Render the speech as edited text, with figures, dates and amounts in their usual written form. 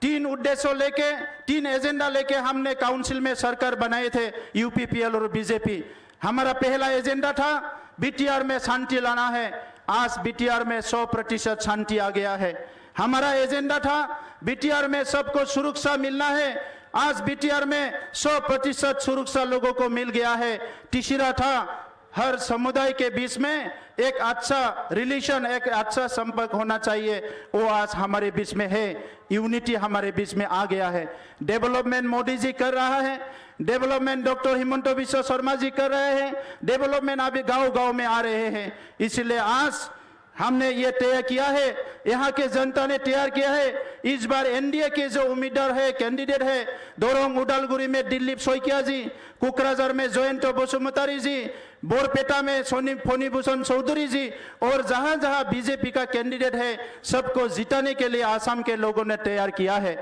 तीन उद्देश्यों लेके, तीन एजेंडा लेके हमने काउंसिल में सरकार बनाए थे, यूपीपीएल और बीजेपी। हमारा पहला एजेंडा था बीटीआर में शांति लाना है। आज बीटीआर में 100% शांति आ गया है। हमारा एजेंडा था बीटीआर में सबको सुरक्षा मिलना है। आज बीटीआर में 100% सुरक्षा लोगों को मिल गया है। तीसरा था हर समुदाय के बीच में एक अच्छा रिलेशन, एक अच्छा संपर्क होना चाहिए, वो आज हमारे बीच में है। यूनिटी हमारे बीच में आ गया है। डेवलपमेंट मोदी जी कर रहा है, डेवलपमेंट डॉक्टर हिमंत बिश्व शर्मा जी कर रहे हैं, डेवलपमेंट अभी गांव-गांव में आ रहे हैं। इसलिए आज हमने ये तय किया है, यहाँ के जनता ने तैयार किया है। इस बार एनडीए के जो उम्मीदवार है, कैंडिडेट है, दोरंग उदालगुरी में दिलीप सोइकिया जी, कुकराझार में जयंत बसुमतारी जी, बोरपेटा में फणिभूषण चौधरी जी, और जहां जहां बीजेपी का कैंडिडेट है सबको जिताने के लिए आसाम के लोगों ने तैयार किया है।